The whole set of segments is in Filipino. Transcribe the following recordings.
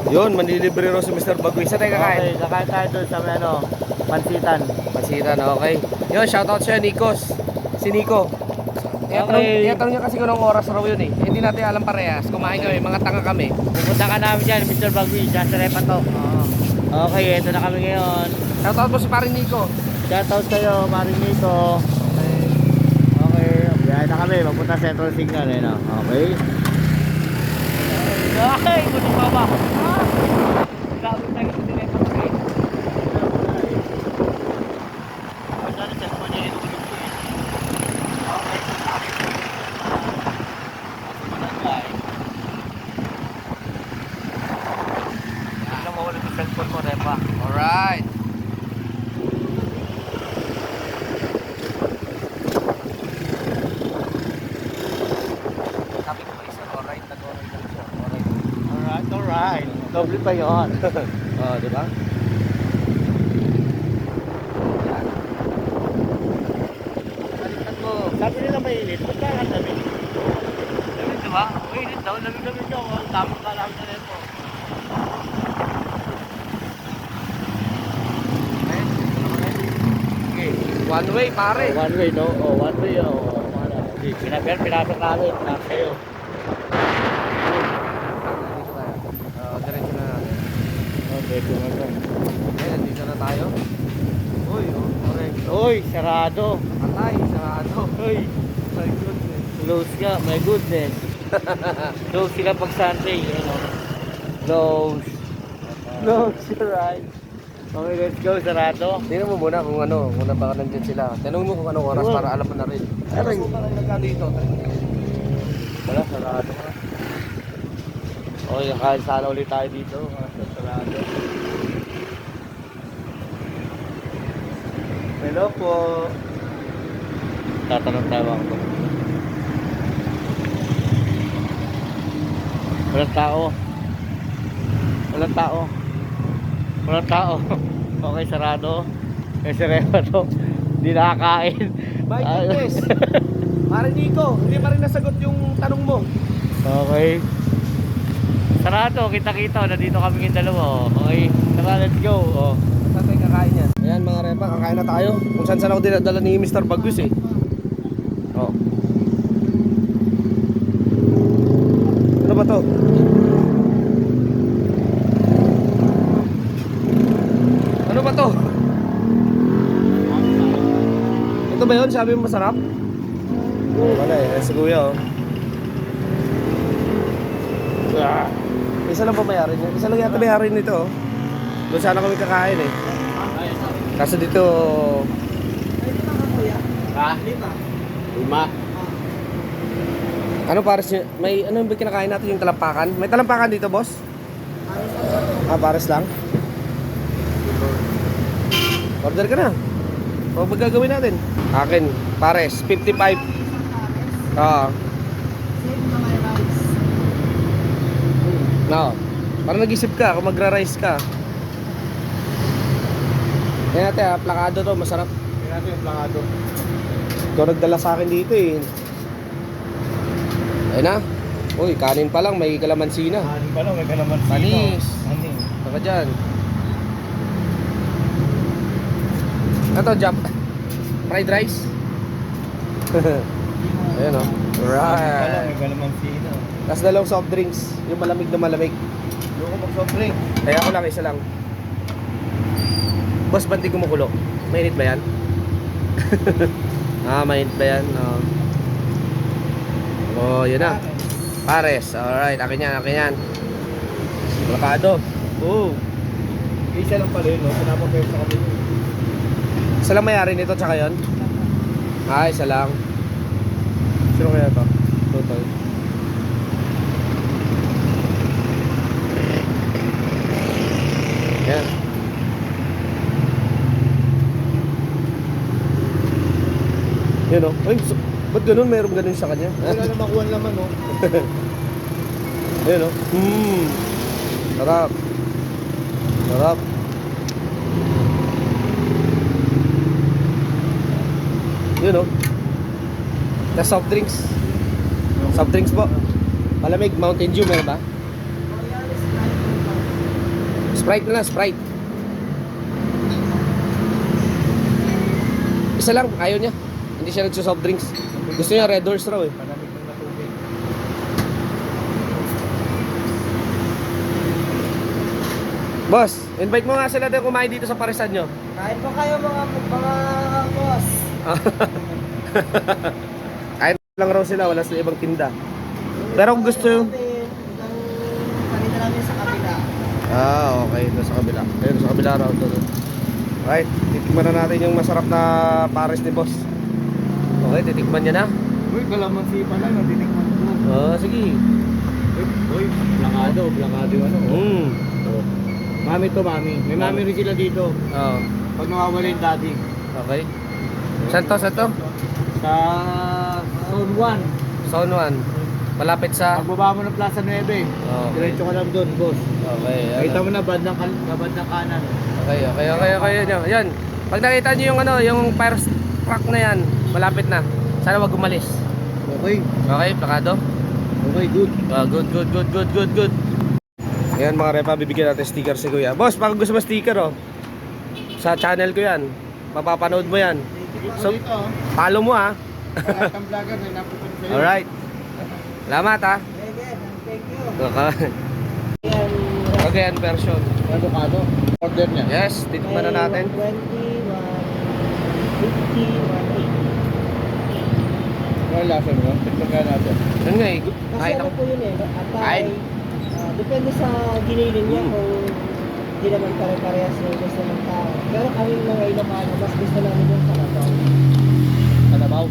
Yun, manlilibre ro si Mr. Bagoy. Saan tayo kakain? Okay, kakain tayo doon sa may pansitan. Pansitan, okay. Yun, shoutout siya, Nikos. Si Nico. Okay. Tinatanong niya kasi kung anong oras raw yun eh. Hindi natin alam parehas. Kumain kami, mga tanga kami. Pupunta ka namin dyan, Mr. Bagoy, dyan sa Repato. Okay, ito na kami ngayon. Shoutout mo si paring Nico. Shoutout sa'yo, Marinito. Okay. Okay, biyahe na kami, magpunta sa Central Signal eh, no? Okay. Okay, kunin pa ba? Grabe tayo sa Repato eh. Pagkano sa mga niya ito Alright. Sabi ko isa, alright, nag-alright lang siya. Alright. Doble pa yun. Oh, di ba? Baliktad mo. Sabi nila mainit, ba't kaya ang lamig? Lamig diba? Mainit daw, lamig-lamig daw. Ang tamang ka lang sa repo. Okay. One way, pare. One way, no? Oh, one way, oh. Pinasok namin, sa'yo. Diretso na natin. Okay, tumagal. Okay, nandito na tayo. Uy, oh, correct. Uy, sarado. Atay, sarado. Uy, My goodness. close ka, my goodness. Close sila pag Sunday, you know. Close. Close your eyes. Okay, let's go, sarado. Tingnan mo muna kung ano, kung baka nandyan sila. Tanong mo kung anong oras Oo. para alam mo na rin. Aray. Kung parang nagka dito. Wala, sarado ka. Okay, kain sana ulit tayo dito. Sarado. Hello po. Tatanong tayo ako. Walang tao. Walang tao. Walang tao. Okay, sarado. Kasi repa to. Hindi nakakain. My goodness. Pare Nico, hindi pa rin nasagot yung tanong mo. Okay. Sarado, kita-kita. Nandito kami yung dalawa. Okay, tara, let's go. Oh. Saan tayo kakain yan? Ayan mga repa, kakain na tayo. Kung saan saan ako dinadala ni Mr. Bagus eh. Oh. Ano ba to? Ano ba to? Ito ba yun? Sabi mo masarap? Wala eh, si kuya oh. Ah. Isa lang ba mayari niya? Isa lang yata mayari nito oh. Doon sana kami kakain eh. Kaso dito Ha? Lima. ano pares niya? May ano ba kinakain natin yung talampakan? May talampakan dito boss? Ah, pares lang? Order ka na. O magagawin natin? Akin, pares, 55. Oo. No. Parang nag-isip ka kung magra-rice ka. Kaya natin ha, plakado to, masarap. Tingnan natin yung plangado. Ikaw nagdala sa akin dito eh. Ayun na. Uy, kanin pa lang, may kalamansi na. Ano ba lang, may kalaman sino. Panis. Panis. Saka dyan. Ito, jump. Fried rice. Ayan o. Ano ba lang, Right. may kalaman sino. Tapos dalawang soft drinks. Yung malamig na malamig. Loko mag-soft drink. Kaya ako lang, isa lang. Boss, ba't di kumukulo? Mainit ba yan? Ah, mainit ba yan? No. Oh, yun na. Pares. Alright, akin yan, akin yan. Plakado. Oo. Isa lang pala yun, no? Pinapapayos sa kami. Isa lang mayari nito, tsaka yun? Ah, isa lang. Sino kaya to? Total. Yan. Yan o. Ay, ba't ganun? Mayroong ganun sa kanya? Wala na makuha naman, no? Yan o. Sarap. Sarap. Yun o. Tapos soft drinks. Soft drinks po. Malamig, Mountain Dew, meron ba? Sprite na lang, Sprite. Isa lang, ayaw niya. Hindi siya nagsusoft drinks. Gusto niya Red Horse raw eh. Panamig ng matubig. Boss, invite mo nga sila din kumain dito sa parisan nyo. Kain po kayo mga boss. Kain lang raw sila, wala sa ibang tinda. Pero kung gusto yung... Kanina namin sa kabila. Okay. Doon sa kabila. Ayun, sa kabila raw doon. Right, titikman na natin yung masarap na pares ni boss. Okay, titikman niya na. Uy, kalamansi pa lang, natitikman ko. Sige. Uy, blangado yung ano. Mm. Oh. Mami to, mami. May mami rin sila dito. Oo. Pag nawawala yung daddy. Okay. Saan to? Sa Zone 1. Zone 1. Malapit sa... Pagbaba mo ng Plaza 9. Okay. Diretso ka lang doon, boss. Okay. Kita mo na bandang kanan. Okay. Yan. Pag nakita niyo yung yung fire truck na yan, malapit na. Sana wag umalis. Okay. Okay, plakado. Okay, good. Good. Ayan mga repa, bibigyan natin sticker si Kuya. Boss, baka gusto mo sticker sa channel ko yan. Mapapanood mo yan. So, follow mo ha. Lahat ng vlogger na napupunta sa'yo. Alright. Salamat ha. Thank you. Okay, yan version. Avocado. Order niya. Yes, titikman na natin. 120, 150, 180. Ano lasa mo? Tikman ka natin. Yun nga eh. Kasi Kahit ano ako. po yun eh, atay. Kain. Depende sa giniling niya kung hindi naman pare-parehas yung gusto ng tao. Pero kami mga Ilocano, mas gusto namin yung kalabaw. Kalabaw.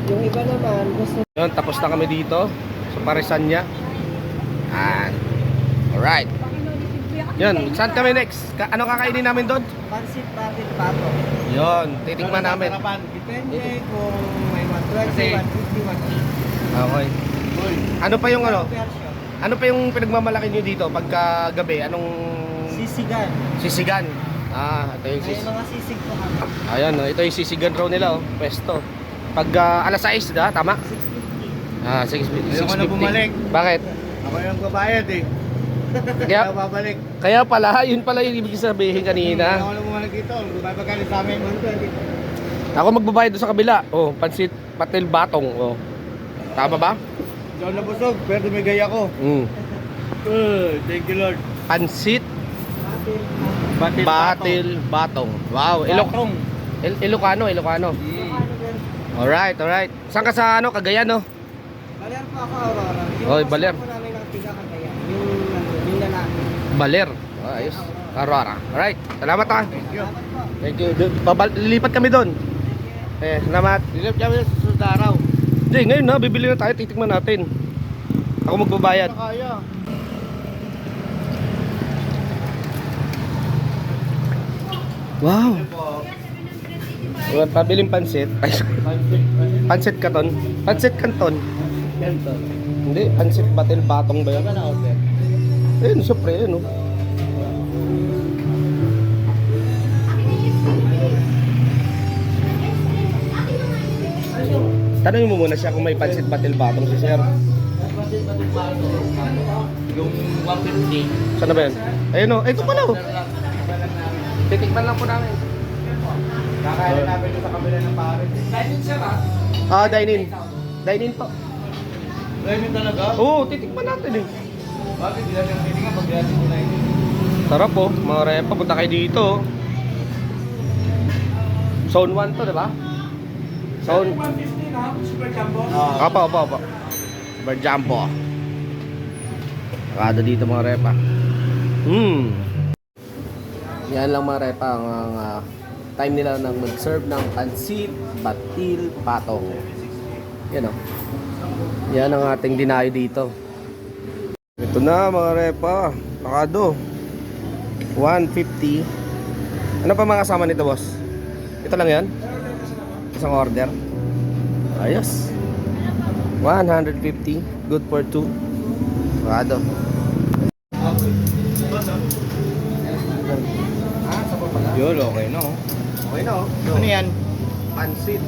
Yung iba naman, gusto Yun, tapos na kami dito sa parisan niya. Alright. Yun, saan kami next? Ano kakainin namin doon? pansit bakit pato. Yun, titikman namin. Depende kung may 120, Kasi- 150, 180. Okay. Ano pa yung Version. ano pa yung pinagmamalaki nyo dito pagka gabi? Anong Sisigan. sisigan? Ito yung May mga sisig po kami. Ayan, ito yung sisigan raw nila, pwesto. Pag alas 6, tama? 650. 6:50. Ayoko na bumalik. Bakit? Ako yung babayad eh. Kaya, babalik. kaya pala, yun pala yung ibig sabihin kanina. Ako na bumalik dito. Babagalit sa amin. 120. Ako magbabayad doon sa kabila. Pansit patil batong. Tama ba? Hindi ako nabusog, pero dumigay ako. Thank you Lord. Pansit Bakit? batil batong. Wow, Batong. Ilocano. Alright. Saan ka sa Cagayan, no? Baler po ako, Aurora. Oy, Baler. Yung namin ng tiga kagaya. Yung lalaki. Baler. Ayos. Aurora. Alright. Salamat ha. Thank you. Thank you. Lilipat kami doon. Salamat. Dilip kami sa susunod na araw. Hindi, ngayon na. Bibili na tayo. Titikman natin. Ako magbabayad. Kaya. Wow. Pabiling pansit. Ay, pansit katon. Pansit kanton. Hindi, pansit batil batong ba yan? Ayun, siyempre, ayun. Tanungin mo muna siya kung may pansit batil batong si sir. Yung 150. Saan na ba yan? Ayun o, ito pala o. Titikman lang po namin. Kakain namin sa kabila ng pares. Dine-in. Dine-in po. Dahil talaga? Oo, titikman natin eh. Bakit hindi natin titingnan pag dahil na ito? Sarap po, mga repa, punta kayo dito. Zone 1 to, di ba? Zone... Opo. Super Jumbo. Nakada dito mga repa. Yan lang mga repa ang time nila nang mag-serve ng pansit, batil, patong. Yan o. Yan ang ating dinayo dito. Ito na mga repa. Nakado. 150. Ano pa mga kasama nito, boss? Ito lang yan? Isang order. Ayos. 150. Good for 2. Nakado. Yun, okay no. Okay na oh. Ano yan? Pansit.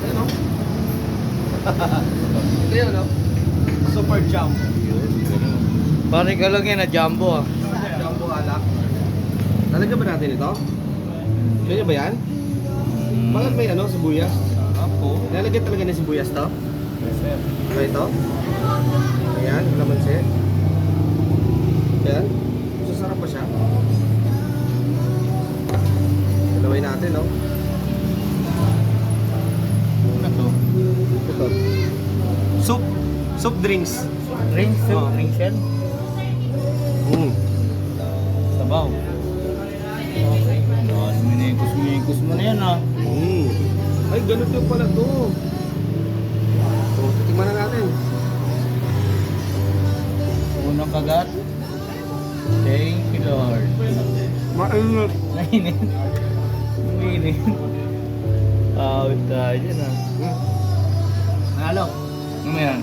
Ano? Ito yun, no? Super jump. Pare ka lang yan na jumbo ah. Jumbo alak. Lalagyan ba natin ito? Ganyan ba yan? Bakit may ano, sibuyas? Apo. Lalagyan talaga ng sibuyas to? Yes, sir. So ito? Ayan, kalamansi. Ayan. Sasarap pa siya. Dalawin natin, no? Ano to? Ito. Soup. Soup drinks. Drinks, sir. Oh. Drinks yan. Sabaw. Okay. Minikos mo na yan ah. Ay, ganun yung pala to. So, titikman na natin. Unang kagat. Thank you, Lord. Mainit. Mainit. Mainit. Awit tayo dyan ah. Halo. Ano yan?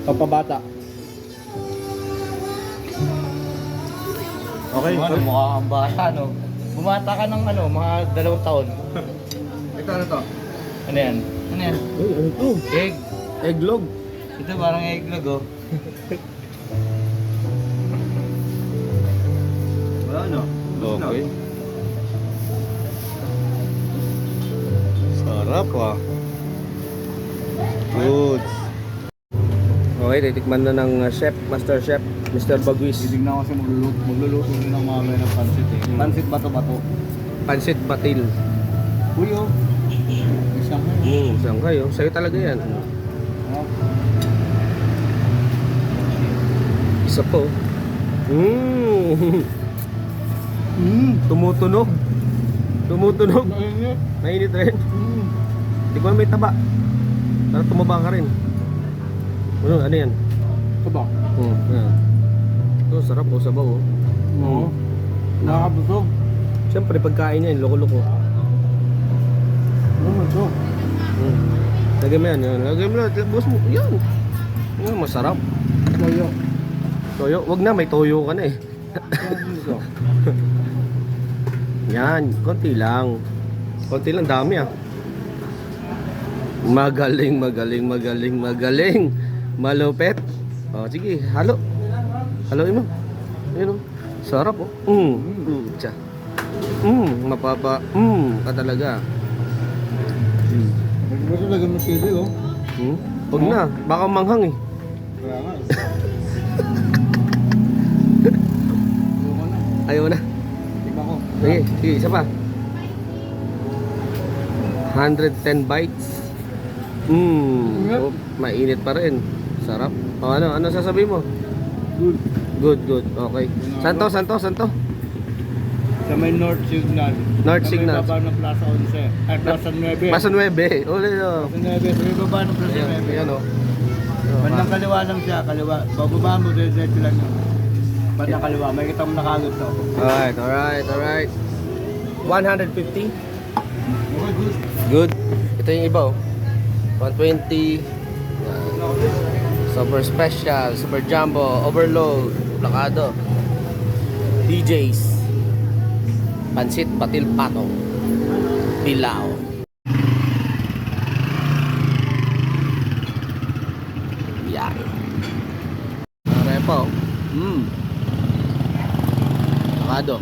Papabata. Okay. Ano, mukha kang bata, no? Bumata ka ng ano, mga 2 taon. Ito ano to? Ano yan? Ano yan? Uy, ano to? Egg. Egglog. Ito parang egglog, oh. Wala no? Okay. Sarap ah. Good. Okay, titikman na ng chef, master chef, Mr. Bagwis. Titignan ko kasi magluluto din ng mamaya ng pansit eh. Pansit bato-bato. Pansit batil. Uy, oh. Isang mo. Saan kayo? Sa'yo talaga yan. Isa po. Tumutunog. Tumutunog. Mainit rin. Hindi ko may taba. Para tumaba ka rin. Ano yan? Saba. Yan. Ito, sarap o, sabaw o. Oo. Nakakabusog. Siyempre, pagkain niya, loko-loko. Ano mo ito? Lagay mo yan. Lagay mo lang. Bukas mo. Yan. Yan, masarap. Toyo. Toyo. Wag na, may toyo ka na eh. Yan, konti lang. Konti lang, dami ah. Magaling. Malupet. Oh, sige, halo. Haloin mo. Ayun oh. Sarap oh. Tsa. Mapapa. Ka talaga. Gusto lagyan mo chili, oh. Huwag na, baka manghang eh. Kaya nga. Ayaw na. Tingnan ko. Sige, sige, isa pa. 110 bites. Oh, mainit pa rin. Sarap. O ano sasabihin mo? Good. Okay. Santo. Sa may North Signal. North Sa Signal. may baba ng Plaza 11. Ay, Plaza 9. Plaza 9. Ulit oh. Plaza 9. Sa may baba ng Plaza 9. Ayan oh. Bandang kaliwa lang siya, kaliwa. Bababa mo, diretso lang yun. Bandang kaliwa, may kita mo nakagod to. Alright. 150. Okay, good. Good. Ito yung iba oh. 120. Super special, super jumbo, overload, plakado. DJs. Pansit, batil, pato. Bilao. Yan. Arepa oh. Plakado.